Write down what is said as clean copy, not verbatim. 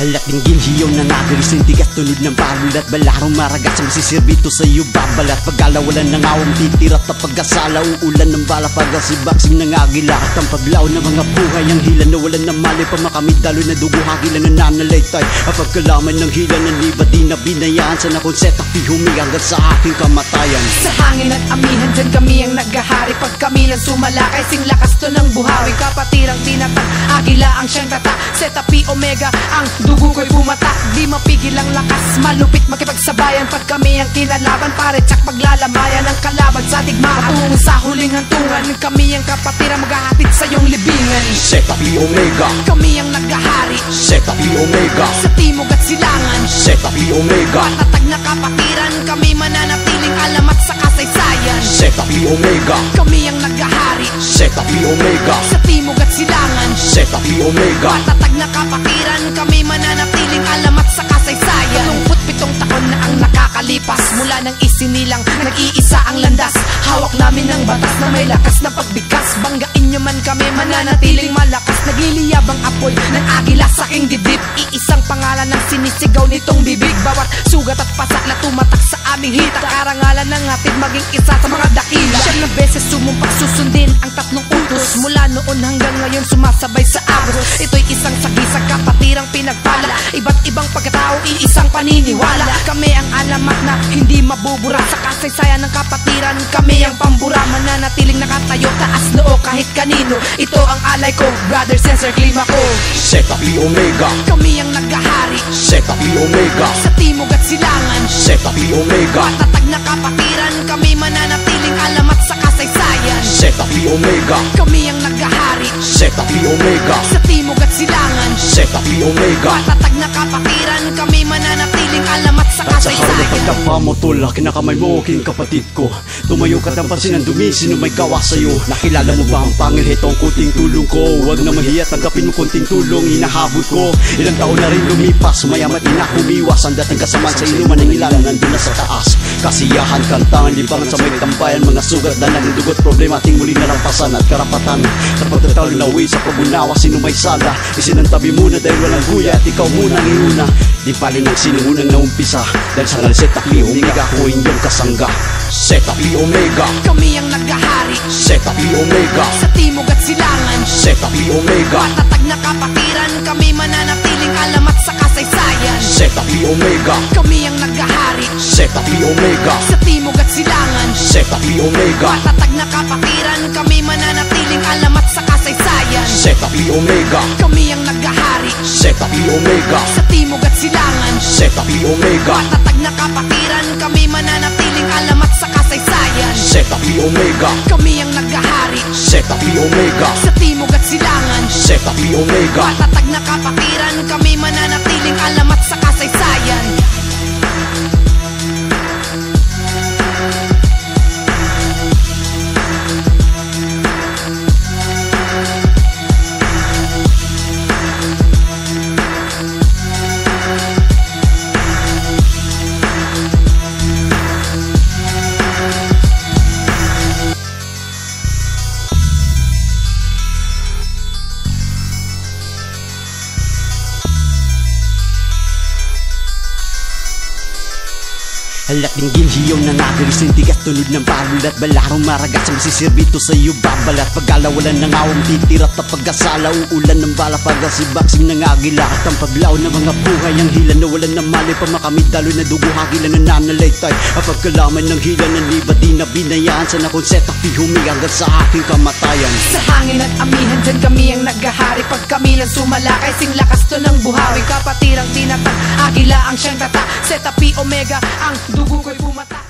Halat dinggin hiyaw na nagalis ng tigas tunod ng barul at balarong maragat sa masisirbito sa iyo babalat pag-alawalan ng awang titirat na pag-asala uulan ng bala pag-asibaksing ng agila at ang paglaw ng mga buhay ang hila na walan ng mali pamakamit dalo na dugo hagila na nanalaitay ang pagkalaman ng hila ng liba di na binayaan sa nakonseta pihumi hanggang sa aking kamatayan. Sa hangin at amihan dyan kami ang naghahari pag kami lang sumalakay sing lakas to ng buhawi kapatirang tinatag agila ang siyang tata Zeta Pi Omega ang dugo ko'y pumatak di mapigil ang lakas malupit makipagsabayan pag kami ang kinalaban pare tsak paglalamayan ang kalaban sa digmaan patungo sa huling hantungan kami ang kapatirang maghahatid sa iyong libingan. Zeta Pi Omega kami ang naghahari Zeta Pi Omega sa timog at silangan Zeta Pi Omega matatag na kapatiran kami mananatiling alamat sa kasaysayan. Zeta Pi Omega kami ang naghahari Zeta Pi Omega sa timog at silangan Zeta Pi Omega matatag na kapatiran kami mananatiling alamat sa kasaysayan. 27 taon na ang nakakalipas mula nang isinilang nag-iisa ang landas hawak namin ang batas na may lakas na pagbigkas banggain nyo man kami mananatiling malakas nagliliyab ang apoy ng agila sa aking dibdib iisang pangalan ng sinisigaw nitong bibig bawat sugat at pasak na tumatak sa aming hita karangalan ng hatid maging isa sa mga dakila siyam na beses sumumpak susundin ang tatlong utos mula noon hanggang ngayon sumasabay sa agos ito'y isang sagisag kapatirang pinagpala iba't ibang pagkatao iisang paniniwala kami ang alamat na hindi mabubura sa kasaysayan ng kapatiran kami ang pambura mananatiling nakatayo taas noo kahit kanino ito ang alay ko brother sensor klima ko. Zeta Pi Omega kami ang naghahari Zeta Pi Omega sa timog at silangan Zeta Pi Omega matatag na kapatiran kami mananatiling alamat sa kasaysayan. Zeta Pi Omega kami ang naghahari Zeta Pi Omega sa timog at silangan Zeta Pi Omega matatag na kapatiran kami mananatiling alamat sa at sa hawla kasaysayan. pagkapamutol kinakamay mo king kapatid ko tumayo ka ng pansin ang dumi sino may gawa sa'yo nakilala mo ba ang pangil hitong kunting tulong ko huwag na mahiya tanggapin mo kunting tulong hinahabot ko ilang taon na rin lumipas mayamat ina humiwas ang dating kasamaan sa inuman ng ilan nandun na sa taas kasiyahan kantangan libangan sa may tambayan mga sugat na naging dugot problema ating muli nalampasan at karapatan sa pagtatalo nawi sa pagunawa sino may sala isinantabi muna dahil walang guya at ikaw munang iuna di palin ang sino munang naumpisa dahil sa Zeta Pi Omega ko inyong kasangga. Zeta Pi Omega kami ang naghahari Zeta Pi Omega sa timog at silangan Zeta Pi Omega matatag na kapatiran kami mananatiling alamat sa kasaysayan. Zeta Pi Omega kami ang naghahari Zeta Pi Omega sa timog at silangan Zeta Pi Omega matatag na kapatiran kami mananatiling alamat sa kasaysayan. Zeta Pi Omega kami ang naghahari Zeta Pi Omega sa timog at silangan Zeta Pi Omega matatag na kapatiran kami mananatiling alamat sa kasaysayan. Zeta Pi Omega kami ang naghahari Zeta Pi Omega sa timog at silangan Zeta Pi Omega matatag na kapatiran kami mananatiling alamat sa kasaysayan. Halat dinggin hiyaw na nagalis ng tigas tunod ng barul at balarong maragat sa masisirbito sa iyo babalat pag-alawalan ng awang titirat na pag-asala uulan ng bala pag-asibaksing ng agila at ang paglaw ng mga buhay ang hila na walan ng mali pamakamit dalo na dugo hagila na nanalaitay ang pagkalaman ng hila ng liba di na binayaan sa nakonseta pihumi hanggang sa aking kamatayan. Sa hangin at amihan dyan kami ang naghahari pag kami lang sumalakay sing lakas to ng buhawi kapatirang tinatag agila ang siyang tata Zeta Pi Omega ang dugo ko'y pumatak.